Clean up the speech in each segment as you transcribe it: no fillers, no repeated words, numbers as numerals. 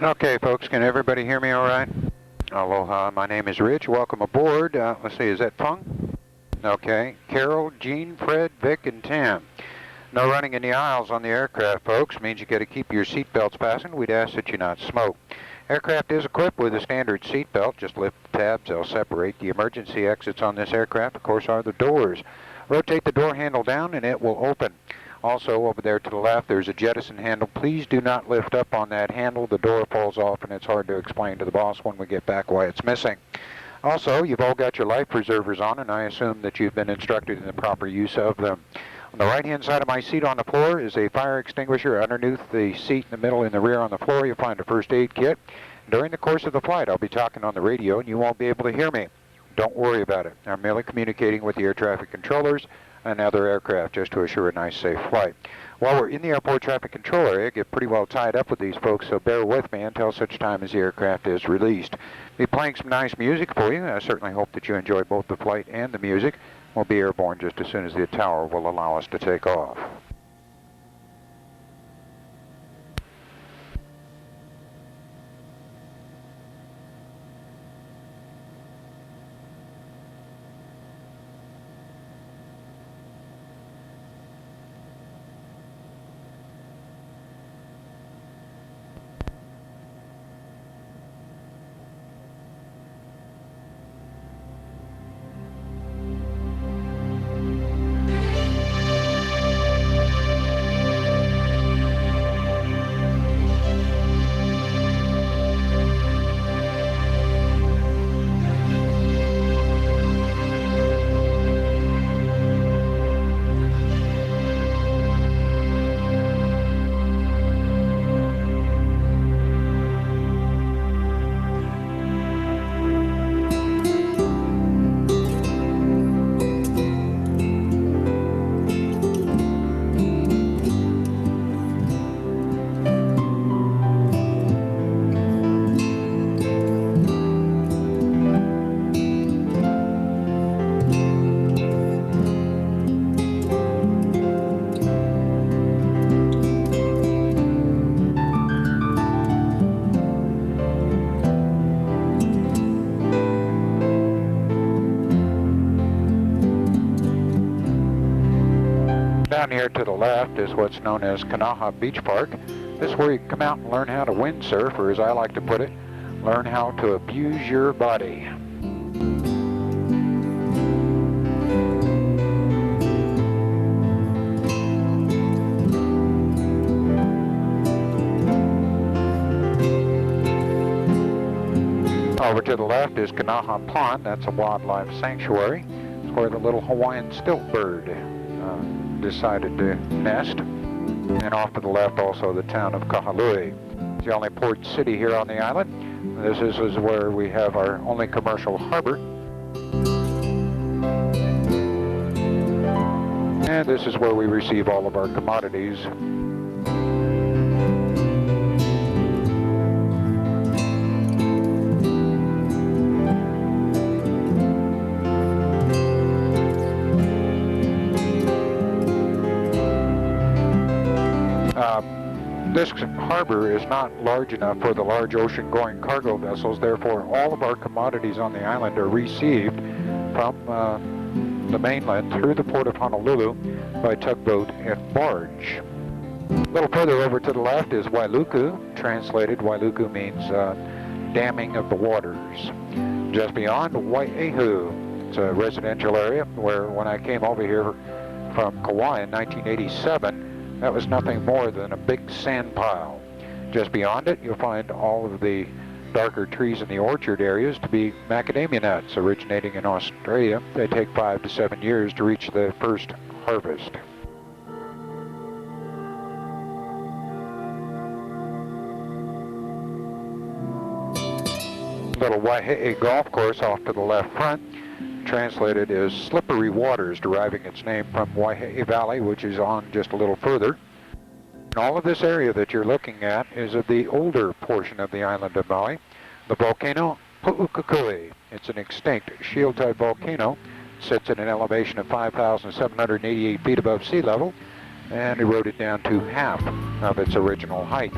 Okay, folks, can everybody hear me all right? Aloha, my name is Rich. Welcome aboard. Let's see, is that Fung? Okay. Carol, Jean, Fred, Vic, and Tam. No running in the aisles on the aircraft, folks. Means you got to keep your seat belts fastened. We'd ask that you not smoke. Aircraft is equipped with a standard seat belt. Just lift the tabs, they'll separate. The emergency exits on this aircraft, of course, are the doors. Rotate the door handle down and it will open. Also, over there to the left, there's a jettison handle. Please do not lift up on that handle. The door falls off, and it's hard to explain to the boss when we get back why it's missing. Also, you've all got your life preservers on, and I assume that you've been instructed in the proper use of them. On the right-hand side of my seat on the floor is a fire extinguisher. Underneath the seat in the middle, in the rear on the floor, you'll find a first aid kit. During the course of the flight, I'll be talking on the radio, and you won't be able to hear me. Don't worry about it. I'm merely communicating with the air traffic controllers and other aircraft just to assure a nice, safe flight. While we're in the airport traffic control area, I get pretty well tied up with these folks, so bear with me until such time as the aircraft is released. Be playing some nice music for you. I certainly hope that you enjoy both the flight and the music. We'll be airborne just as soon as the tower will allow us to take off. Down here to the left is what's known as Kanaha Beach Park. This is where you come out and learn how to windsurf, or as I like to put it, learn how to abuse your body. Over to the left is Kanaha Pond. That's a wildlife sanctuary. It's where the little Hawaiian stilt bird decided to nest. And off to the left also the town of Kahalui. It's the only port city here on the island. This is where we have our only commercial harbor. And this is where we receive all of our commodities. This harbor is not large enough for the large ocean-going cargo vessels. Therefore, all of our commodities on the island are received from the mainland through the port of Honolulu by tugboat and barge. A little further over to the left is Wailuku. Translated, Wailuku means damming of the waters. Just beyond, Wai'ehu. It's a residential area where when I came over here from Kauai in 1987, that was nothing more than a big sand pile. Just beyond it, you'll find all of the darker trees in the orchard areas to be macadamia nuts originating in Australia. They take 5 to 7 years to reach the first harvest. Little Waihe'e golf course off to the left front. Translated as slippery waters, deriving its name from Waihe'e Valley, which is on just a little further. And all of this area that you're looking at is of the older portion of the island of Maui, the volcano Pu'ukakui. It's an extinct shield-type volcano. It sits at an elevation of 5,788 feet above sea level and eroded down to half of its original height.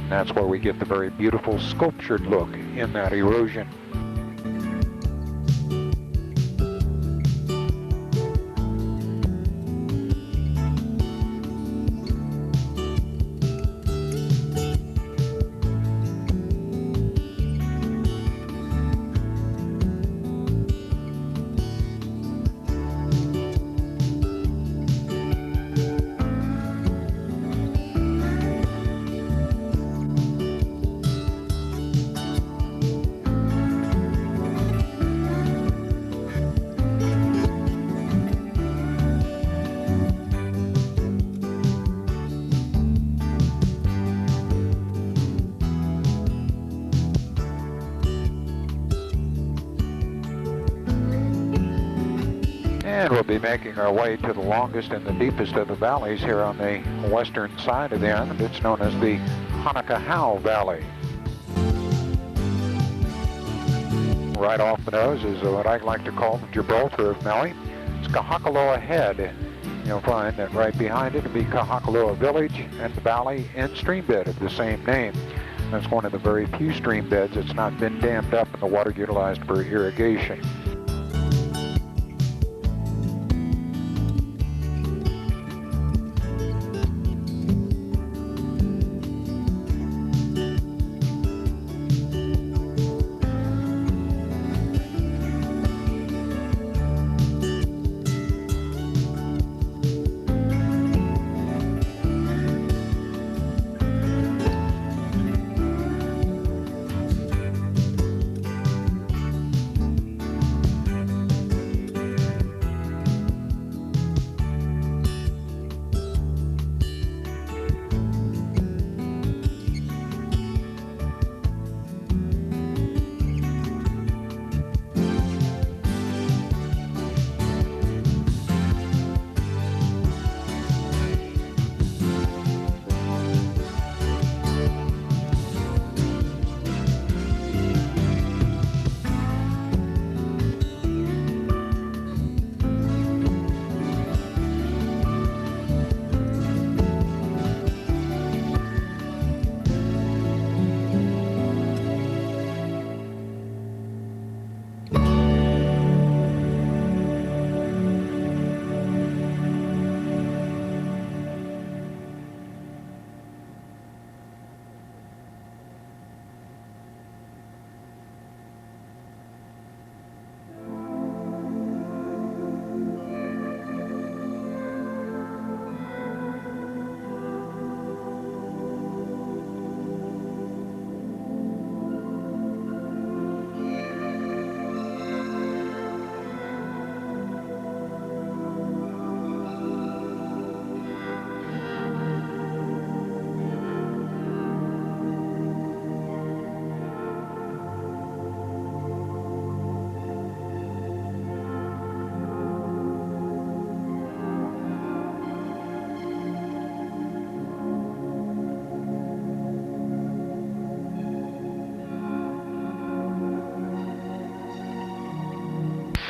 That's where we get the very beautiful sculptured look in that erosion. And we'll be making our way to the longest and the deepest of the valleys here on the western side of the island. It's known as the Hawaii Valley. Right off the nose is what I like to call the Gibraltar of Maui. It's Kahakaloa Head. You'll find that right behind it will be Kahakaloa Village and the valley and stream bed of the same name. That's one of the very few stream beds that's not been dammed up and the water utilized for irrigation.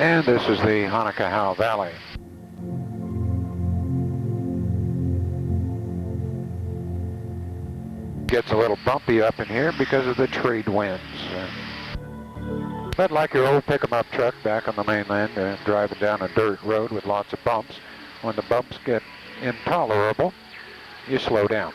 And this is the Hawaii Valley. Gets a little bumpy up in here because of the trade winds. But like your old pick-em-up truck back on the mainland, driving down a dirt road with lots of bumps, when the bumps get intolerable, you slow down.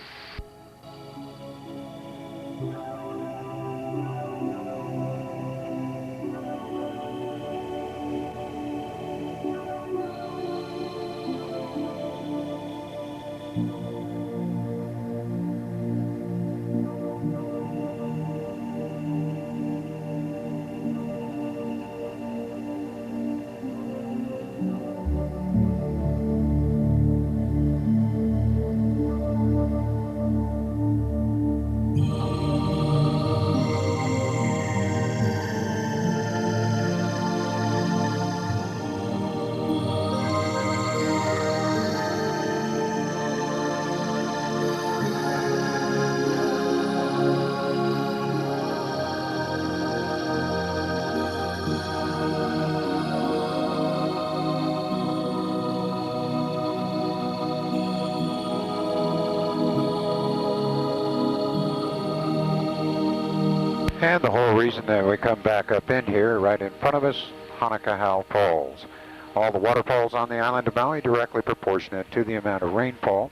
And the whole reason that we come back up in here, right in front of us, Hanakahau Falls. All the waterfalls on the island of Maui directly proportionate to the amount of rainfall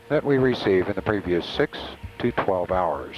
that we receive in the previous 6 to 12 hours.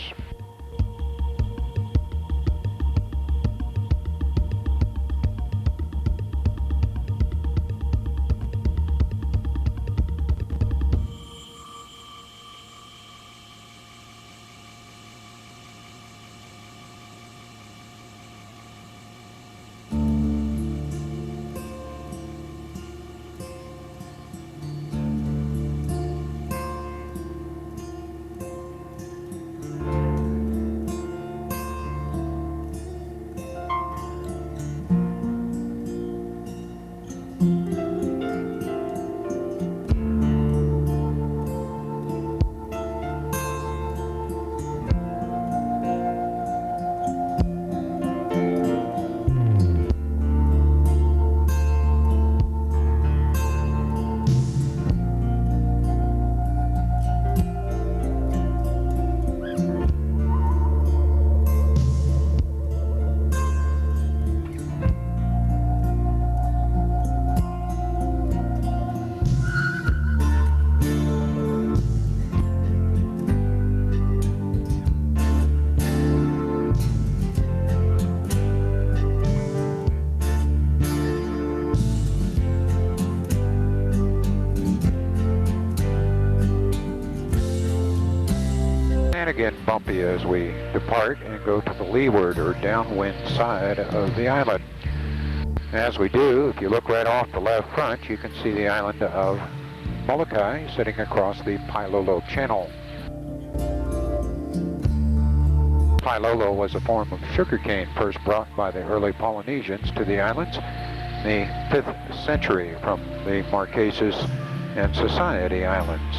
And again bumpy as we depart and go to the leeward or downwind side of the island. As we do, if you look right off the left front, you can see the island of Molokai sitting across the Pailolo Channel. Pailolo was a form of sugarcane first brought by the early Polynesians to the islands in the 5th century from the Marquesas and Society Islands.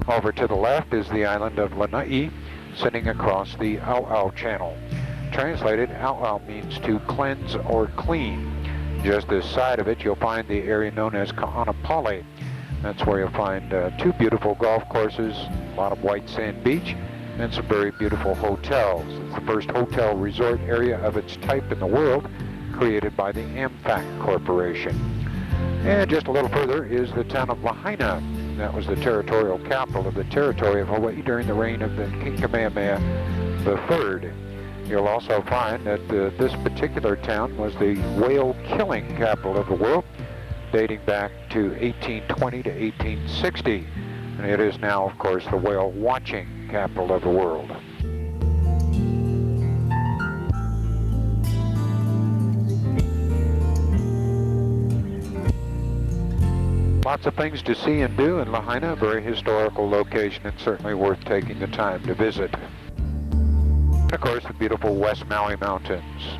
Over to the left is the island of Lanai, sitting across the Auau Channel. Translated, Auau means to cleanse or clean. Just this side of it, you'll find the area known as Ka'anapali. That's where you'll find 2 beautiful golf courses, a lot of white sand beach, and some very beautiful hotels. It's the first hotel resort area of its type in the world, created by the AmFac Corporation. And just a little further is the town of Lahaina. That was the territorial capital of the territory of Hawaii during the reign of the King Kamehameha III. You'll also find that this particular town was the whale-killing capital of the world, dating back to 1820 to 1860. And it is now, of course, the whale-watching capital of the world. Lots of things to see and do in Lahaina, a very historical location and certainly worth taking the time to visit. And of course, the beautiful West Maui Mountains.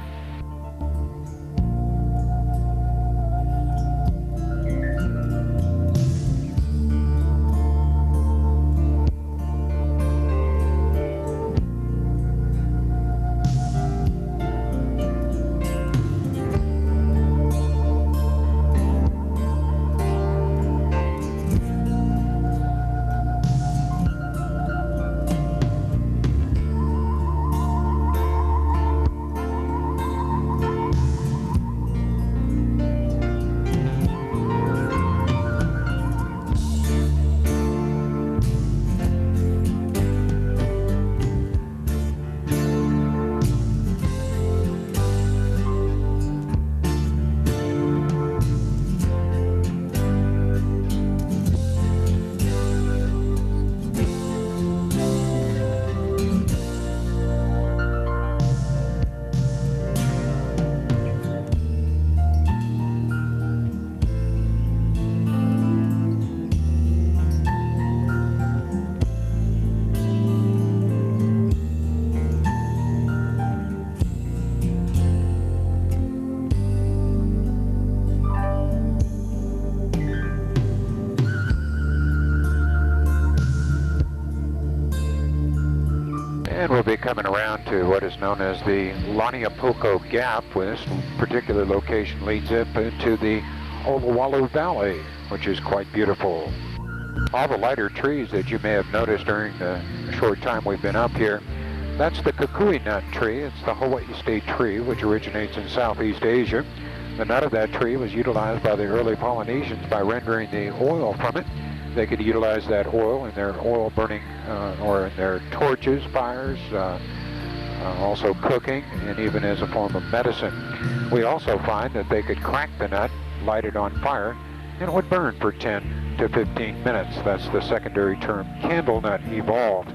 And we'll be coming around to what is known as the Laniapoko Gap, where this particular location leads up into the Olowalu Valley, which is quite beautiful. All the lighter trees that you may have noticed during the short time we've been up here That's the kukui nut tree. It's the Hawaii state tree, which originates in Southeast Asia. The nut of that tree was utilized by the early Polynesians by rendering the oil from it. They could utilize that oil in their oil burning or in their torches, fires, also cooking, and even as a form of medicine. We also find that they could crack the nut, light it on fire, and it would burn for 10 to 15 minutes. That's the secondary term candle nut evolved.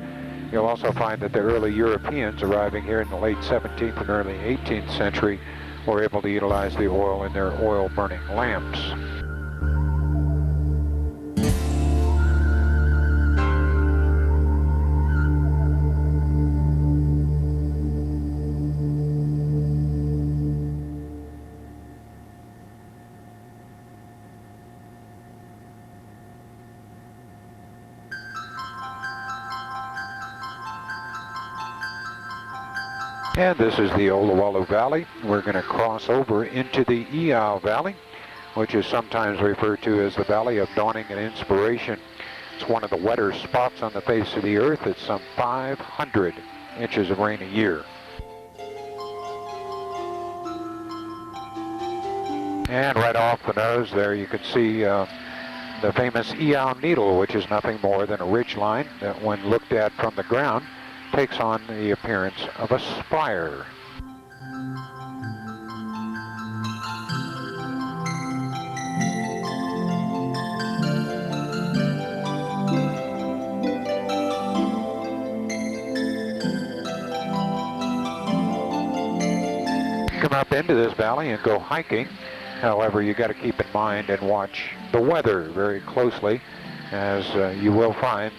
You'll also find that the early Europeans arriving here in the late 17th and early 18th century were able to utilize the oil in their oil burning lamps. And this is the Olowalu Valley. We're going to cross over into the Iao Valley, which is sometimes referred to as the Valley of Dawning and Inspiration. It's one of the wetter spots on the face of the earth. It's some 500 inches of rain a year. And right off the nose there you can see the famous Iao Needle, which is nothing more than a ridge line that when looked at from the ground takes on the appearance of a spire. Come up into this valley and go hiking. However, you got to keep in mind and watch the weather very closely, as you will find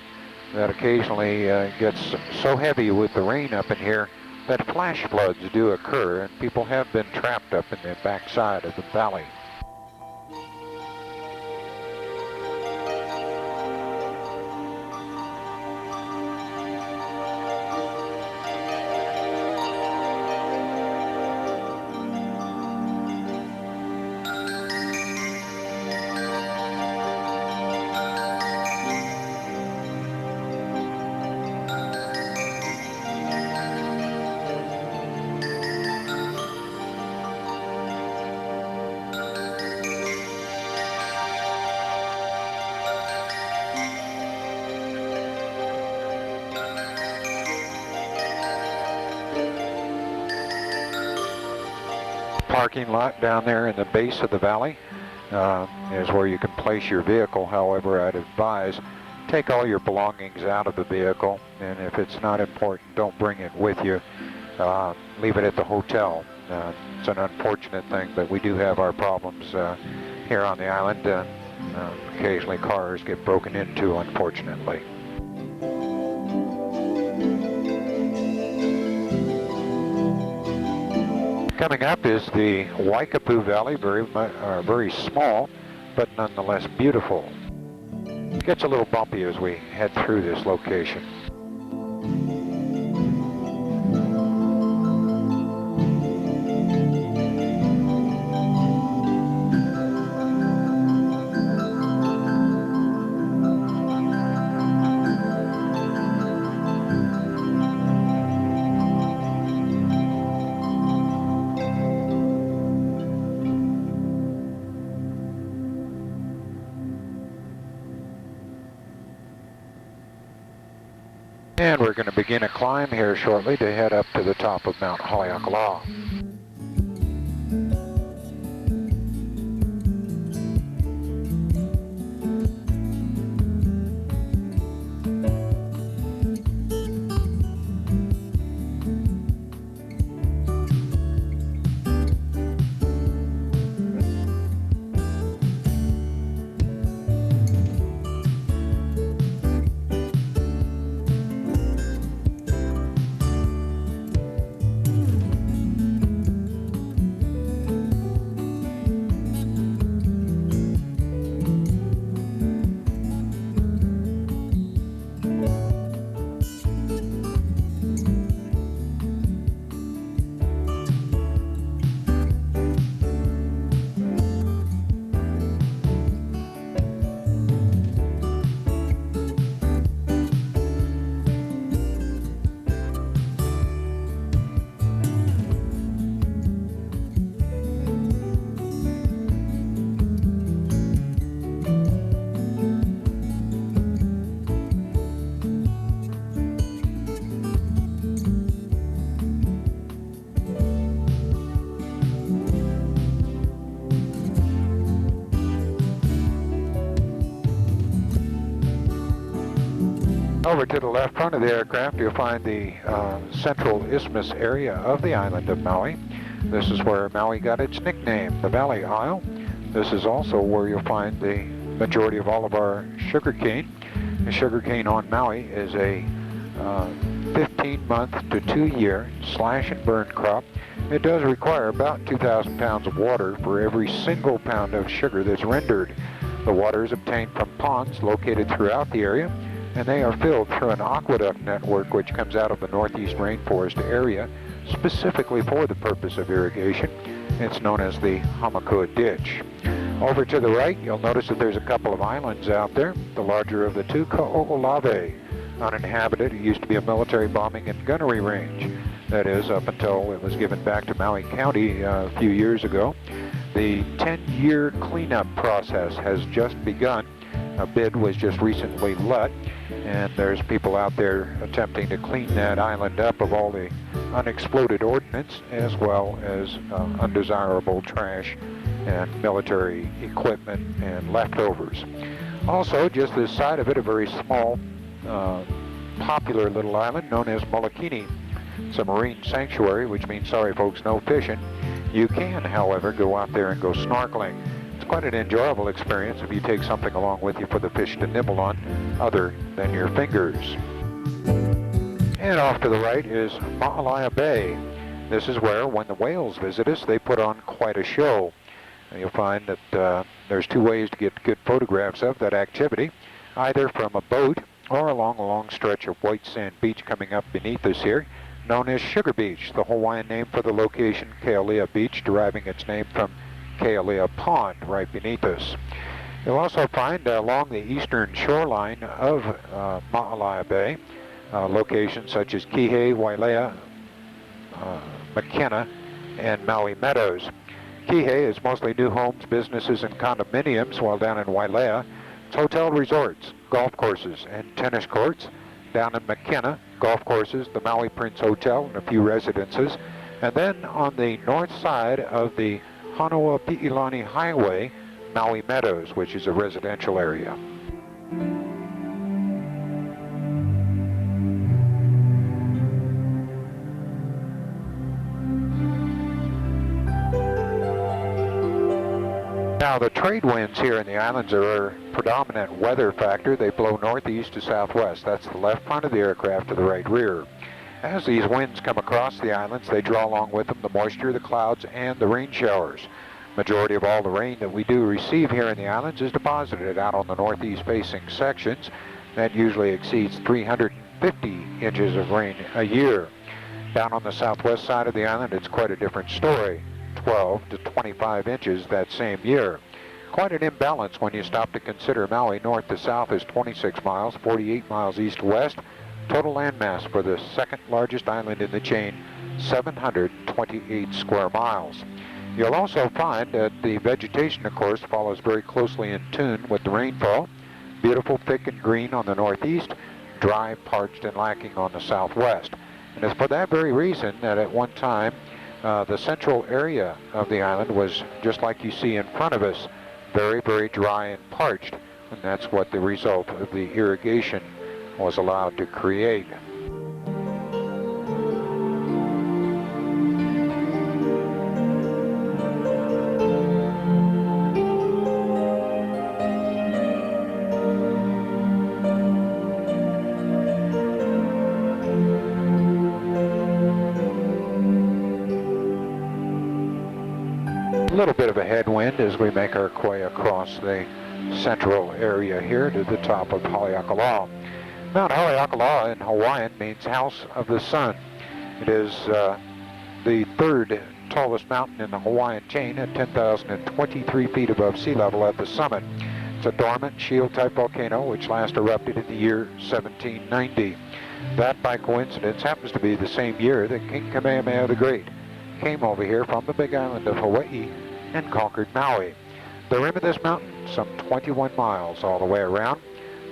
that occasionally gets so heavy with the rain up in here that flash floods do occur, and people have been trapped up in the backside of the valley. Parking lot down there in the base of the valley is where you can place your vehicle. However, I'd advise take all your belongings out of the vehicle, and if it's not important, don't bring it with you. Leave it at the hotel. It's an unfortunate thing, but we do have our problems here on the island. Occasionally cars get broken into, unfortunately. Coming up is the Waikapu Valley, very small, but nonetheless beautiful. It gets a little bumpy as we head through this location. And we're going to begin a climb here shortly to head up to the top of Mount Haleakala. over to the left front of the aircraft, you'll find the central isthmus area of the island of Maui. This is where Maui got its nickname, the Valley Isle. This is also where you'll find the majority of all of our sugarcane. The sugarcane on Maui is a 15-month to 2-year slash and burn crop. It does require about 2,000 pounds of water for every single pound of sugar that's rendered. The water is obtained from ponds located throughout the area, and they are filled through an aqueduct network which comes out of the northeast rainforest area specifically for the purpose of irrigation. It's known as the Hamakua Ditch. Over to the right, you'll notice that there's a couple of islands out there. The larger of the two, Ka'olave, uninhabited. It used to be a military bombing and gunnery range. That is, up until it was given back to Maui County a few years ago. The 10-year cleanup process has just begun. A bid was just recently let, and there's people out there attempting to clean that island up of all the unexploded ordnance as well as undesirable trash and military equipment and leftovers. Also, just this side of it, a very small, popular little island known as Molokini. It's a marine sanctuary, which means, sorry folks, no fishing. You can, however, go out there and go snorkeling. It's quite an enjoyable experience if you take something along with you for the fish to nibble on other than your fingers. And off to the right is Ma'alaia Bay. This is where, when the whales visit us, they put on quite a show. And you'll find that there's two ways to get good photographs of that activity, either from a boat or along a long stretch of white sand beach coming up beneath us here, known as Sugar Beach, the Hawaiian name for the location, Kealia Beach, deriving its name from Kealia Pond right beneath us. You'll also find along the eastern shoreline of Ma'alaia Bay locations such as Kihei, Wailea, McKenna, and Maui Meadows. Kihei is mostly new homes, businesses, and condominiums, while down in Wailea, it's hotel resorts, golf courses, and tennis courts. Down in McKenna, golf courses, the Maui Prince Hotel, and a few residences. And then on the north side of the Hanoa Pi'ilani Highway, Maui Meadows, which is a residential area. Now, the trade winds here in the islands are a predominant weather factor. They blow northeast to southwest. That's the left front of the aircraft to the right rear. As these winds come across the islands, they draw along with them the moisture, the clouds, and the rain showers. Majority of all the rain that we do receive here in the islands is deposited out on the northeast-facing sections. That usually exceeds 350 inches of rain a year. Down on the southwest side of the island, it's quite a different story. 12 to 25 inches that same year. Quite an imbalance when you stop to consider Maui north to south is 26 miles, 48 miles east to west. Total landmass for the second largest island in the chain, 728 square miles. You'll also find that the vegetation, of course, follows very closely in tune with the rainfall. Beautiful, thick and green on the northeast, dry, parched, and lacking on the southwest. And it's for that very reason that at one time the central area of the island was just like you see in front of us, very, very dry and parched, and that's what the result of the irrigation was allowed to create. A little bit of a headwind as we make our way across the central area here to the top of Haleakala. Mount Haleakala in Hawaiian means House of the Sun. It is the third tallest mountain in the Hawaiian chain at 10,023 feet above sea level at the summit. It's a dormant shield-type volcano which last erupted in the year 1790. That, by coincidence, happens to be the same year that King Kamehameha the Great came over here from the big island of Hawaii and conquered Maui. The rim of this mountain, some 21 miles all the way around.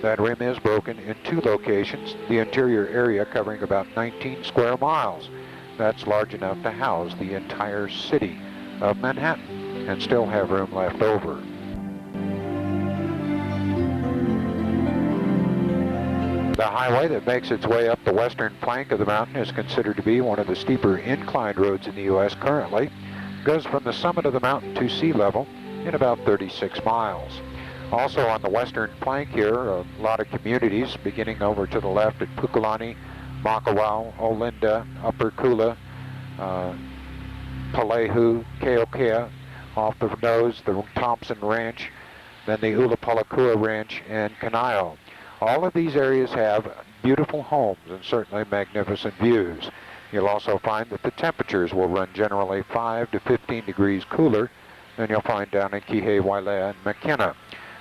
That rim is broken in two locations, the interior area covering about 19 square miles. That's large enough to house the entire city of Manhattan and still have room left over. The highway that makes its way up the western flank of the mountain is considered to be one of the steeper inclined roads in the U.S. currently. It goes from the summit of the mountain to sea level in about 36 miles. Also on the western flank here, a lot of communities beginning over to the left at Pukalani, Makawao, Olinda, Upper Kula, Palehu, Keokea, off the nose, the Thompson Ranch, then the Ulapalakua Ranch, and Kanaio. All of these areas have beautiful homes and certainly magnificent views. You'll also find that the temperatures will run generally 5 to 15 degrees cooler than you'll find down in Kihei, Wailea, and McKenna.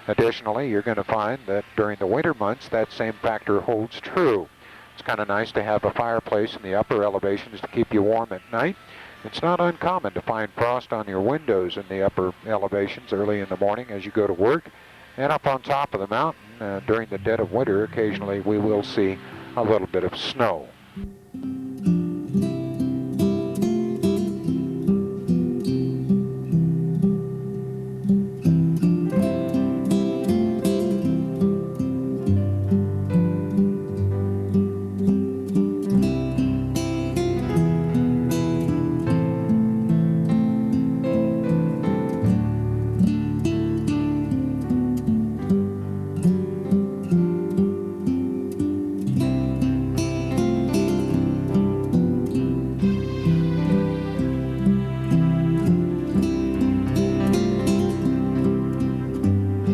Additionally, you're going to find that during the winter months, that same factor holds true. It's kind of nice to have a fireplace in the upper elevations to keep you warm at night. It's not uncommon to find frost on your windows in the upper elevations early in the morning as you go to work. And up on top of the mountain, during the dead of winter, occasionally we will see a little bit of snow.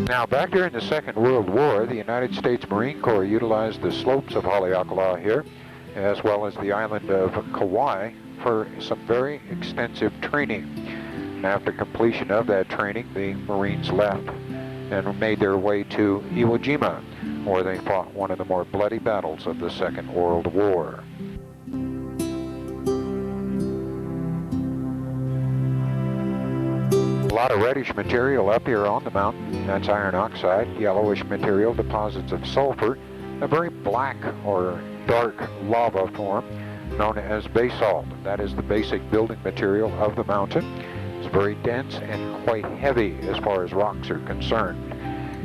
Now, back during the Second World War, the United States Marine Corps utilized the slopes of Haleakala here, as well as the island of Kauai, for some very extensive training. And after completion of that training, the Marines left and made their way to Iwo Jima, where they fought one of the more bloody battles of the Second World War. A lot of reddish material up here on the mountain. That's iron oxide. Yellowish material, deposits of sulfur. A very black or dark lava form known as basalt. That is the basic building material of the mountain. It's very dense and quite heavy as far as rocks are concerned.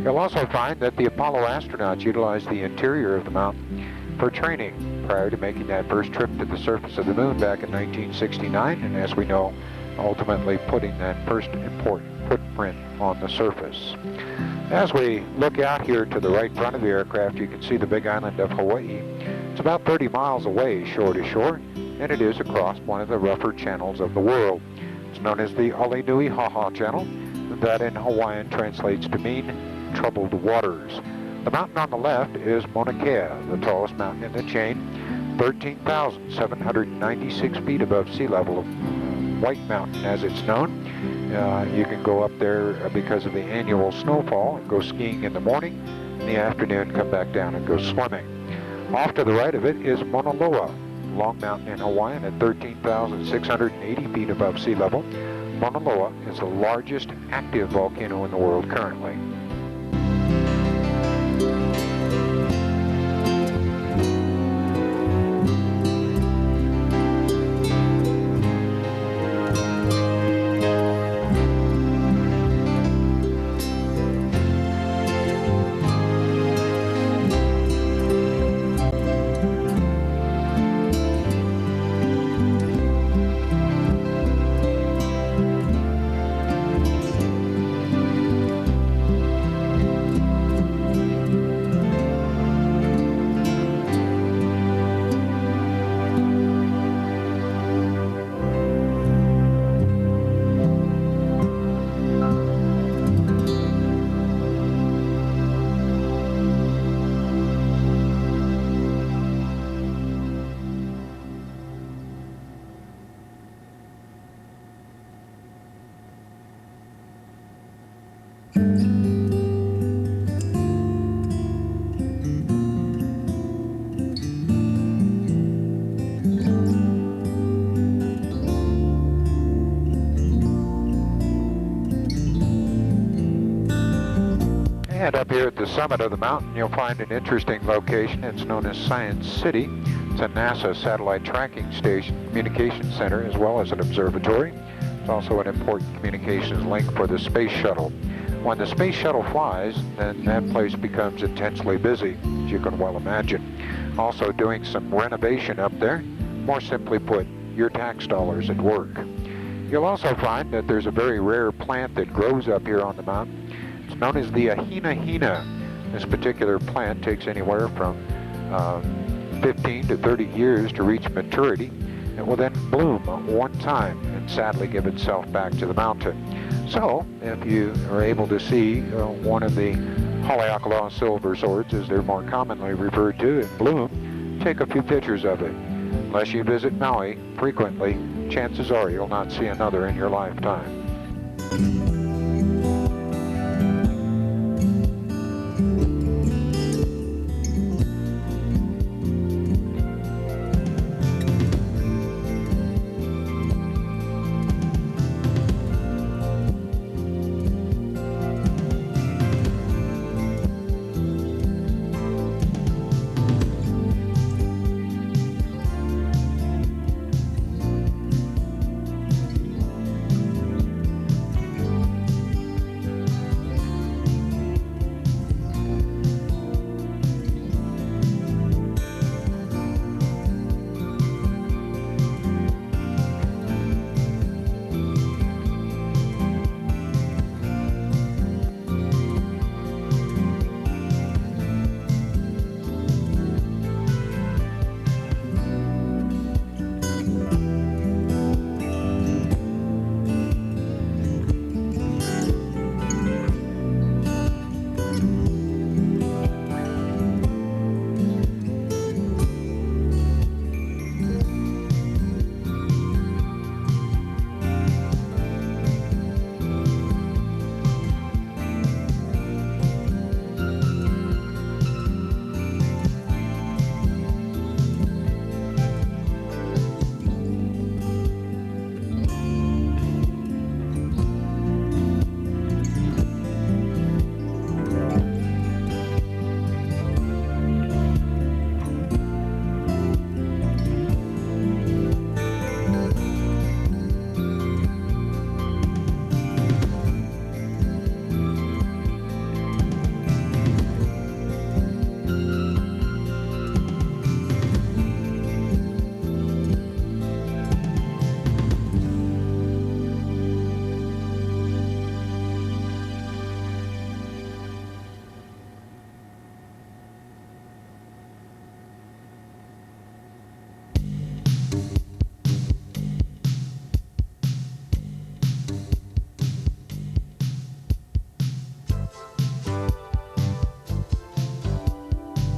You'll also find that the Apollo astronauts utilized the interior of the mountain for training prior to making that first trip to the surface of the moon back in 1969, and as we know, ultimately putting that first important footprint on the surface. As we look out here to the right front of the aircraft, you can see the big island of Hawaii. It's about 30 miles away shore to shore, and it is across one of the rougher channels of the world. It's known as the Alenuihaha Channel. That in Hawaiian translates to mean troubled waters. The mountain on the left is Mauna Kea, the tallest mountain in the chain, 13,796 feet above sea level. White Mountain, as it's known. You can go up there because of the annual snowfall and go skiing in the morning, in the afternoon come back down and go swimming. Off to the right of it is Mauna Loa, long mountain in Hawaii at 13,680 feet above sea level. Mauna Loa is the largest active volcano in the world currently. And up here at the summit of the mountain, you'll find an interesting location. It's known as Science City. It's a NASA satellite tracking station, communications center, as well as an observatory. It's also an important communications link for the space shuttle. When the space shuttle flies, then that place becomes intensely busy, as you can well imagine. Also doing some renovation up there. More simply put, your tax dollars at work. You'll also find that there's a very rare plant that grows up here on the mountain. It's known as the hina. This particular plant takes anywhere from 15 to 30 years to reach maturity. It will then bloom one time and sadly give itself back to the mountain. So, if you are able to see one of the Haleakala silver swords, as they're more commonly referred to, in bloom, take a few pictures of it. Unless you visit Maui frequently, chances are you'll not see another in your lifetime.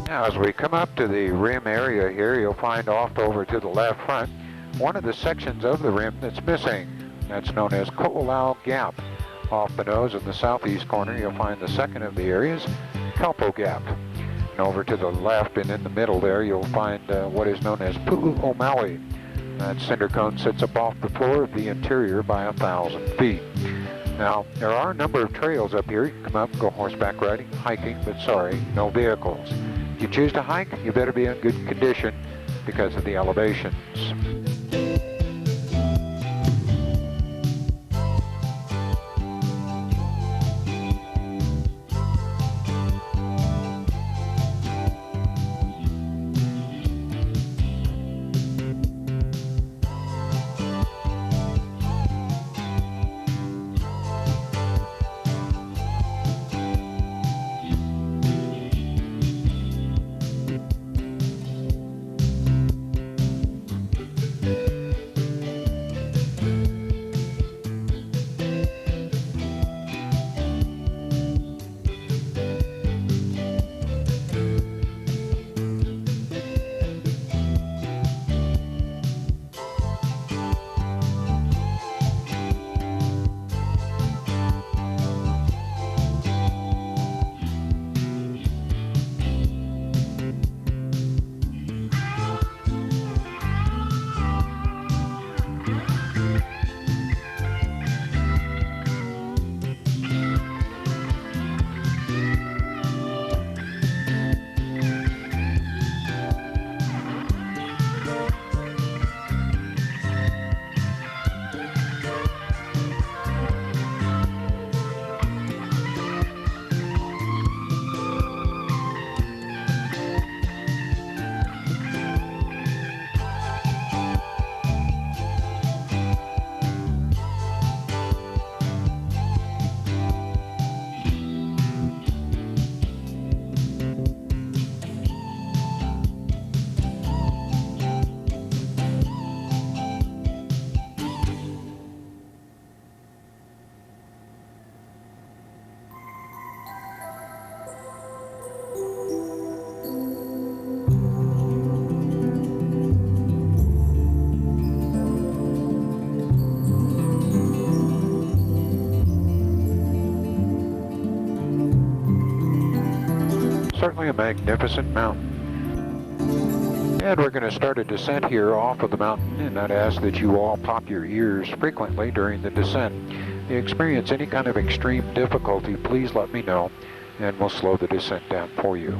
Now, as we come up to the rim area here, you'll find off over to the left front one of the sections of the rim that's missing. That's known as Ko'olau Gap. Off the nose in the southeast corner, you'll find the second of the areas, Kaupo Gap. And over to the left and in the middle there, you'll find what is known as Pu'u Maui. That cinder cone sits up off the floor of the interior by 1,000 feet. Now, there are a number of trails up here. You can come up, go horseback riding, hiking, but sorry, no vehicles. If you choose to hike, you better be in good condition because of the elevations. certainly a magnificent mountain. And we're going to start a descent here off of the mountain, and I'd ask that you all pop your ears frequently during the descent. If you experience any kind of extreme difficulty, please let me know, and we'll slow the descent down for you.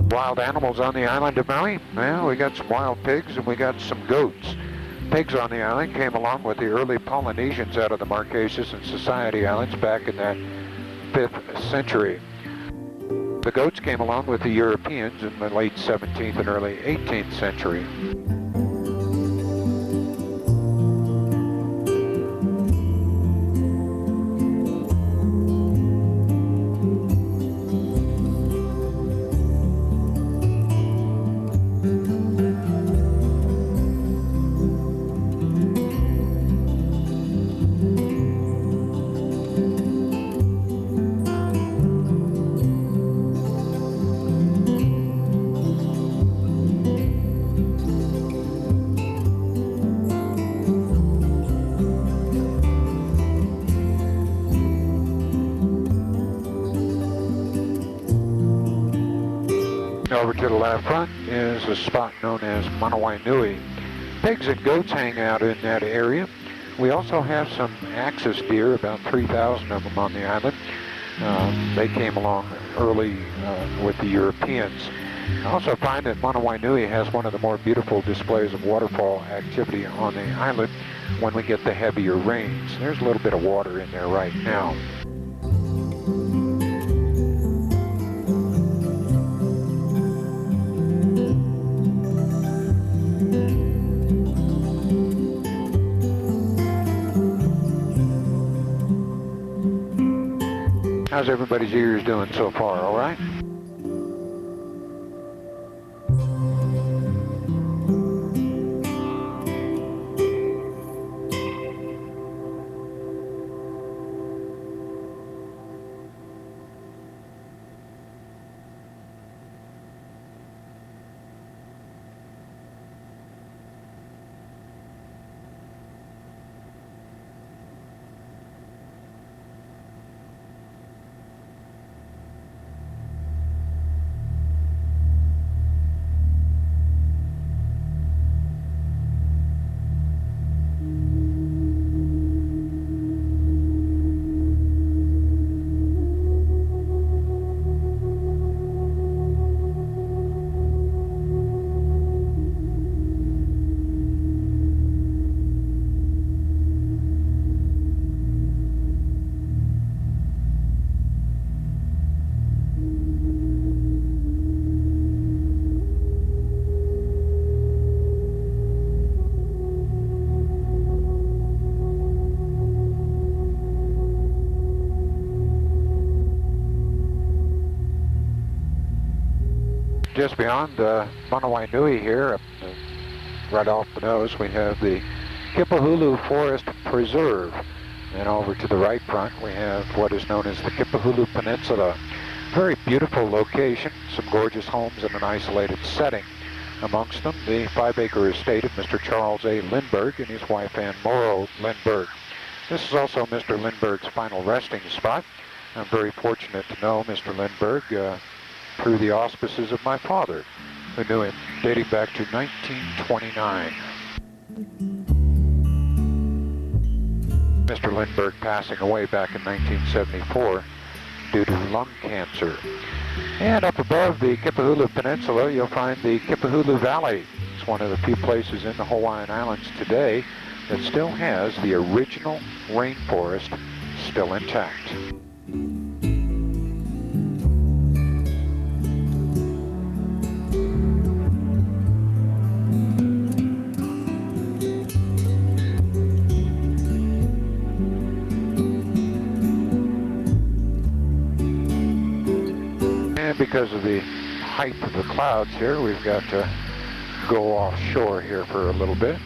Wild animals on the island of Maui? Well, we got some wild pigs and we got some goats. Pigs on the island came along with the early Polynesians out of the Marquesas and Society Islands back in that 5th century. The goats came along with the Europeans in the late 17th and early 18th century. Over to the left front is a spot known as Manawai. Pigs and goats hang out in that area. We also have some axis deer, about 3,000 of them on the island. They came along early with the Europeans. I also find that Manawai has one of the more beautiful displays of waterfall activity on the island when we get the heavier rains. There's a little bit of water in there right now. How's everybody's ears doing so far, all right? Just beyond Manawai here, right off the nose, we have the Kipahulu Forest Preserve. And over to the right front, we have what is known as the Kipahulu Peninsula. Very beautiful location, some gorgeous homes in an isolated setting. Amongst them, the 5-acre estate of Mr. Charles A. Lindbergh and his wife Ann Morrow Lindbergh. This is also Mr. Lindbergh's final resting spot. I'm very fortunate to know Mr. Lindbergh through the auspices of my father, who knew him dating back to 1929. Mr. Lindbergh passing away back in 1974 due to lung cancer. And up above the Kipahulu Peninsula, you'll find the Kipahulu Valley. It's one of the few places in the Hawaiian Islands today that still has the original rainforest still intact. And because of the height of the clouds here, we've got to go offshore here for a little bit.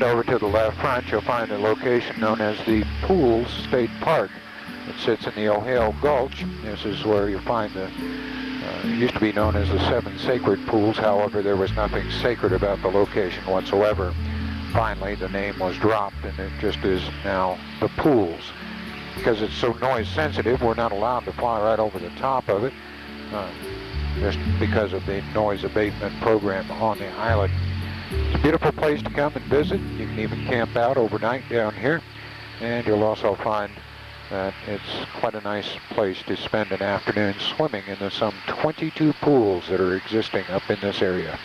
And over to the left front, you'll find a location known as the Pools State Park. It sits in the Ohio Gulch. This is where you'll find the, it used to be known as the 7 Sacred Pools. However, there was nothing sacred about the location whatsoever. Finally, the name was dropped, and it just is now the Pools. Because it's so noise sensitive, we're not allowed to fly right over the top of it, just because of the noise abatement program on the island. It's a beautiful place to come and visit. You can even camp out overnight down here, and you'll also find that it's quite a nice place to spend an afternoon swimming in the some 22 pools that are existing up in this area.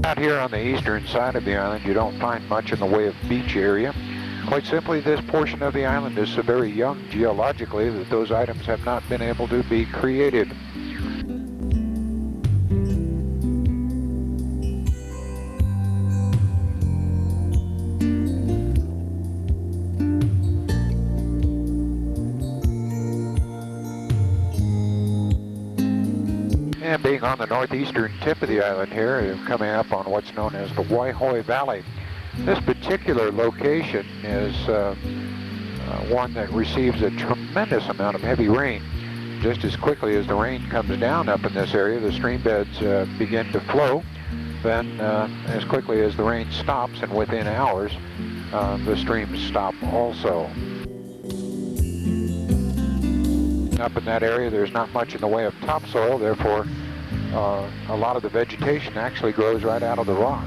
Out here on the eastern side of the island, you don't find much in the way of beach area. Quite simply, this portion of the island is so very young geologically that those items have not been able to be created. And being on the northeastern tip of the island here, you're coming up on what's known as the Hawaii Valley. This particular location is one that receives a tremendous amount of heavy rain. Just as quickly as the rain comes down up in this area, the stream beds begin to flow. Then as quickly as the rain stops, and within hours, the streams stop also. Up in that area, there's not much in the way of topsoil, therefore a lot of the vegetation actually grows right out of the rock.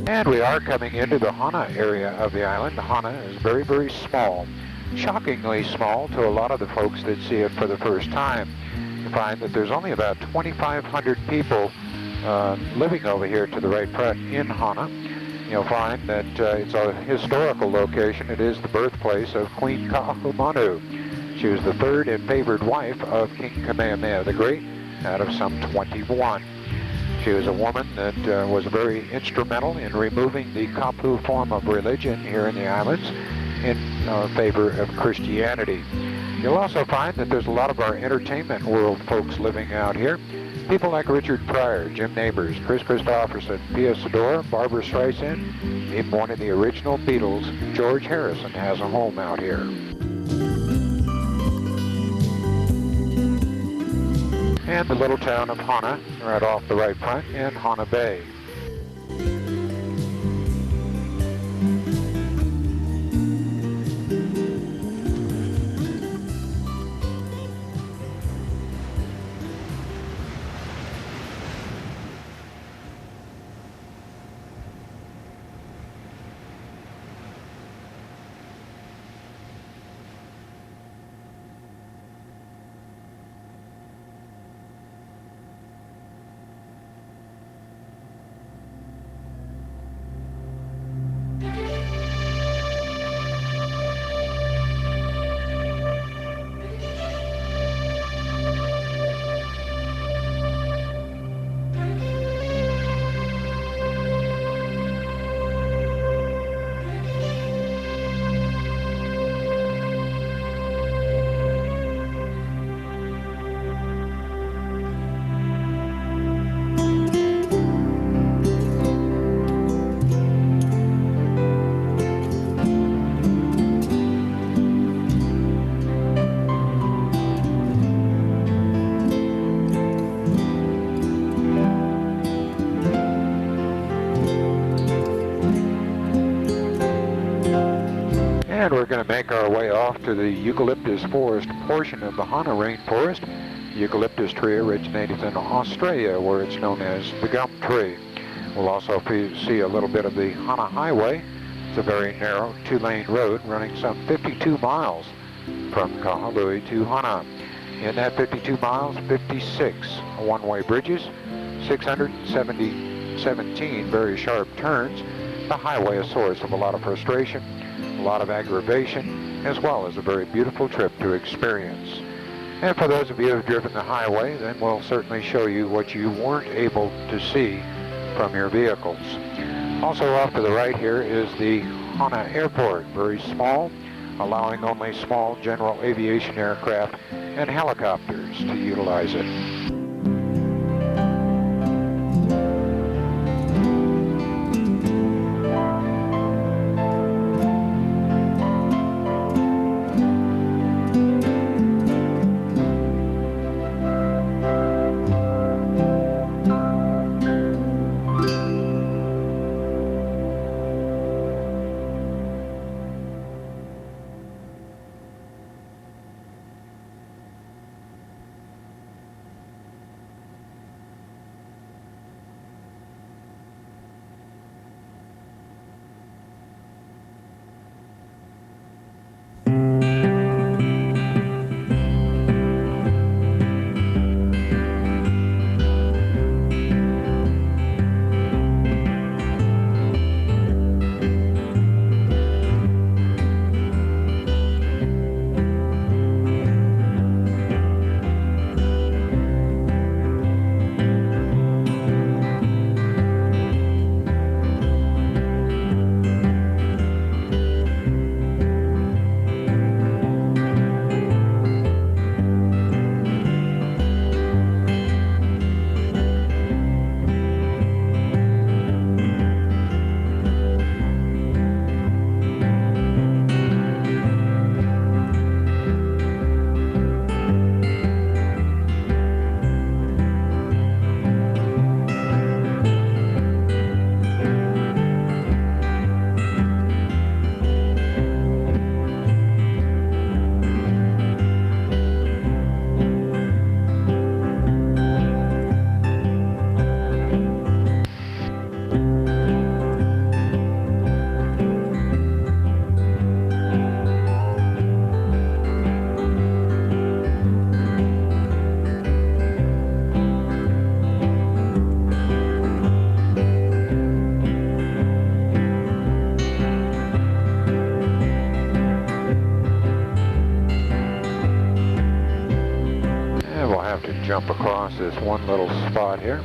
And we are coming into the Hana area of the island. Hana is very, very small, shockingly small to a lot of the folks that see it for the first time. You find that there's only about 2,500 people living over here to the right front in Hana. You'll find that it's a historical location. It is the birthplace of Queen Kaahumanu. She was the third and favored wife of King Kamehameha the Great out of some 21. She was a woman that was very instrumental in removing the Kapu form of religion here in the islands in favor of Christianity. You'll also find that there's a lot of our entertainment world folks living out here. People like Richard Pryor, Jim Nabors, Chris Christopherson, Pia Sador, Barbara Streisand, even one of the original Beatles, George Harrison, has a home out here. And the little town of Hana, right off the right front in Hana Bay. going to make our way off to the eucalyptus forest portion of the Hana rainforest. The eucalyptus tree originated in Australia, where it's known as the gum tree. We'll also see a little bit of the Hana Highway. It's a very narrow 2-lane road running some 52 miles from Kahului to Hana. In that 52 miles, 56 one-way bridges, 617 very sharp turns. The highway is a source of a lot of frustration, a lot of aggravation, as well as a very beautiful trip to experience. And for those of you who have driven the highway, then we'll certainly show you what you weren't able to see from your vehicles. Also off to the right here is the Hana Airport, very small, allowing only small general aviation aircraft and helicopters to utilize it. Jump across this one little spot here.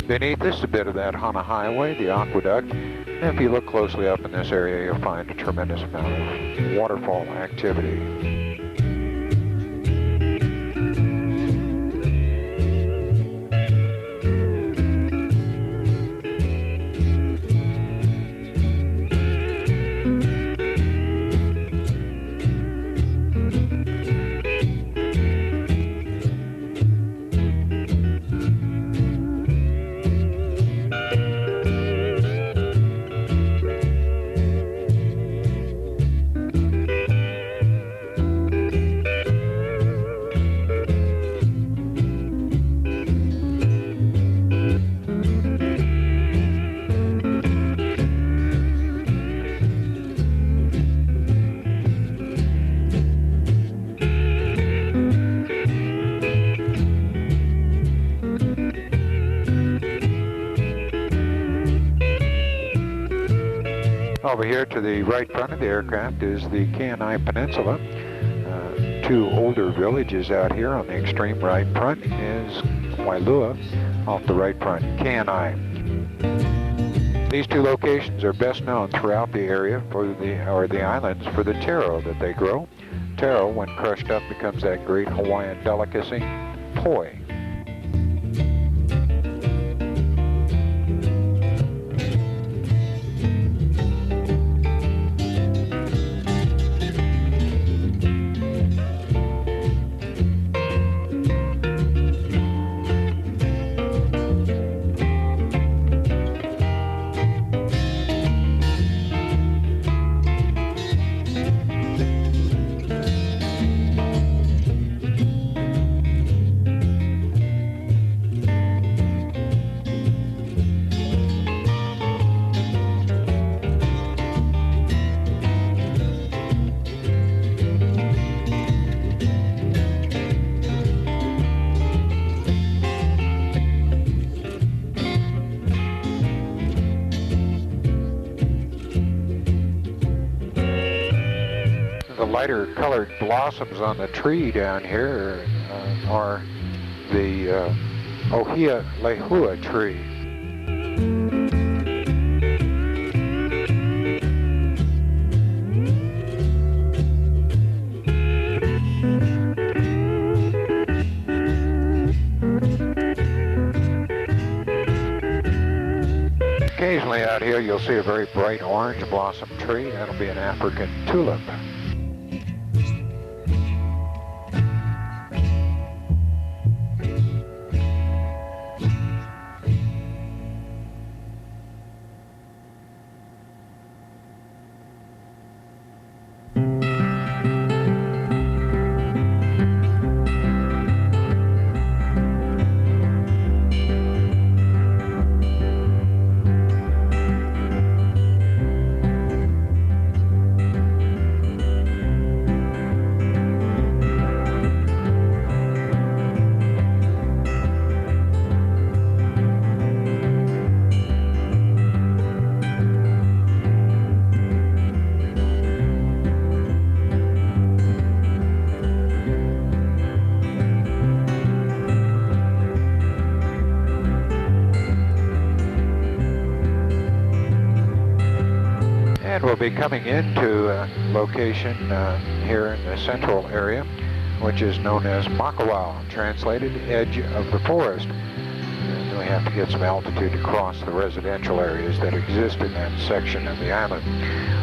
Beneath this, a bit of that Hana Highway, the aqueduct. And if you look closely up in this area, you'll find a tremendous amount of waterfall activity. Over here to the right front of the aircraft is the Kenai Peninsula. Two older villages out here. On the extreme right front is Wailua, off the right front, Kenai. These two locations are best known throughout the area for the islands for the taro that they grow. Taro, when crushed up, becomes that great Hawaiian delicacy, poi. The lighter colored blossoms on the tree down here are the Ohia lehua tree. Occasionally out here you'll see a very bright orange blossom tree. That'll be an African tulip. And we'll be coming into a location here in the central area, which is known as Makawao, translated edge of the forest. And we have to get some altitude to cross the residential areas that exist in that section of the island.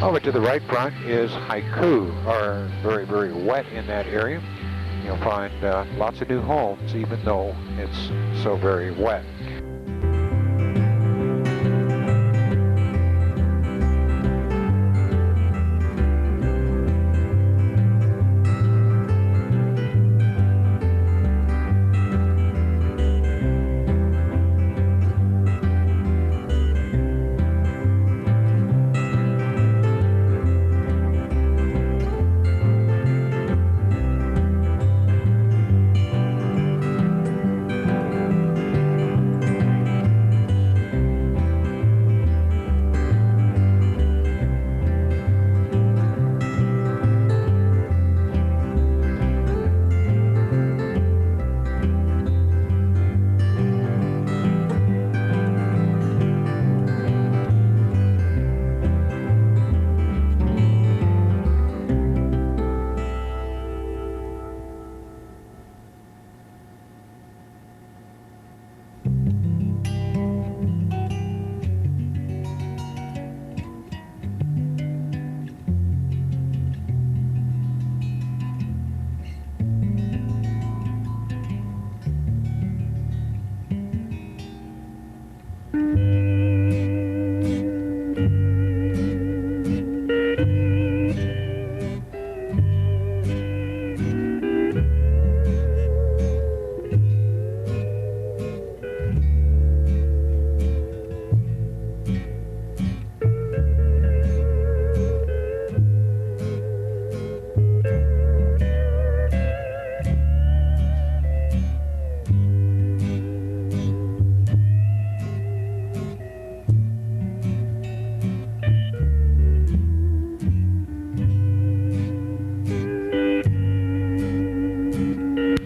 Over to the right front is Haiku, or very, very wet in that area. You'll find lots of new homes, even though it's so very wet.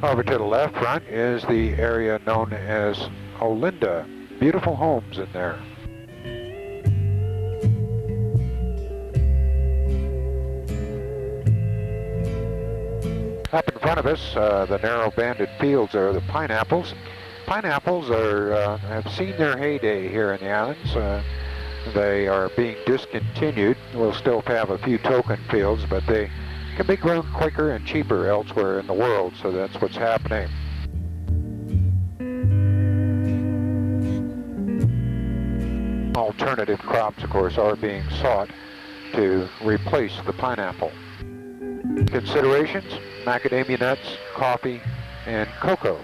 Over to the left front is the area known as Olinda. Beautiful homes in there. Up in front of us, the narrow banded fields are the pineapples. Pineapples have seen their heyday here in the islands. They are being discontinued. We'll still have a few token fields, but they can be grown quicker and cheaper elsewhere in the world, so that's what's happening. Alternative crops, of course, are being sought to replace the pineapple. Considerations: macadamia nuts, coffee, and cocoa.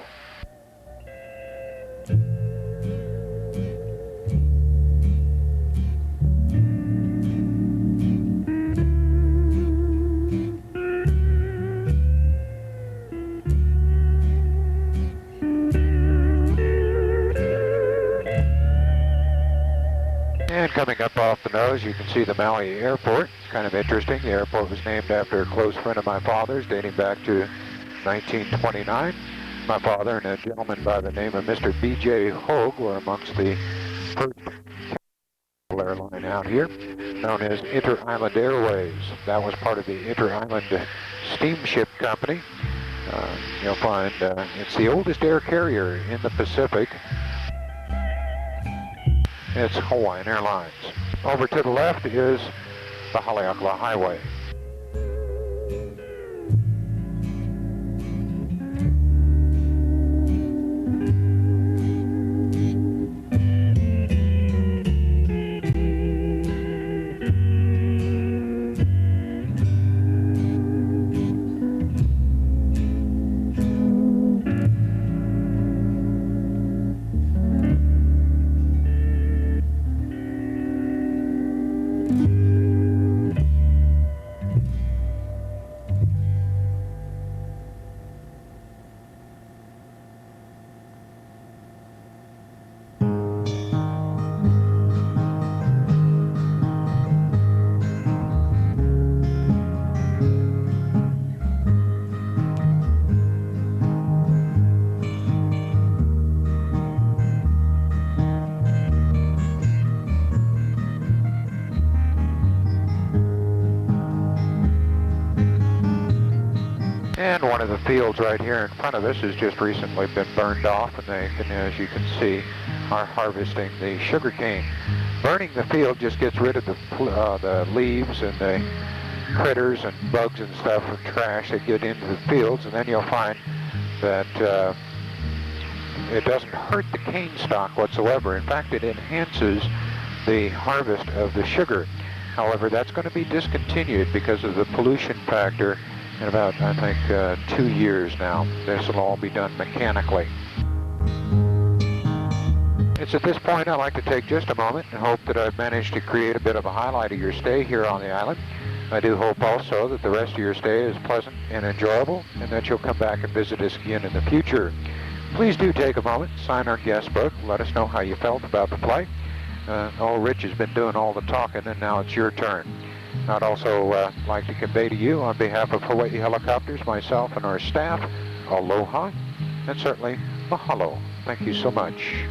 And coming up off the nose, you can see the Maui Airport. Kind of interesting. The airport was named after a close friend of my father's, dating back to 1929. My father and a gentleman by the name of Mr. B.J. Hogue were amongst the first airline out here, known as Inter-Island Airways. That was part of the Inter-Island Steamship Company. You'll find it's the oldest air carrier in the Pacific. It's Hawaiian Airlines. Over to the left is the Haleakala Highway. And one of the fields right here in front of us has just recently been burned off, and they can, as you can see, are harvesting the sugar cane. Burning the field just gets rid of the leaves and the critters and bugs and stuff and trash that get into the fields, and then you'll find that it doesn't hurt the cane stock whatsoever. In fact, it enhances the harvest of the sugar. However, that's going to be discontinued because of the pollution factor in about, I think, 2 years now. This will all be done mechanically. It's at this point I'd like to take just a moment and hope that I've managed to create a bit of a highlight of your stay here on the island. I do hope also that the rest of your stay is pleasant and enjoyable, and that you'll come back and visit us again in the future. Please do take a moment, sign our guest book, let us know how you felt about the flight. Rich has been doing all the talking, and now it's your turn. I'd also like to convey to you, on behalf of Hawaii Helicopters, myself and our staff, aloha, and certainly mahalo. Thank you so much.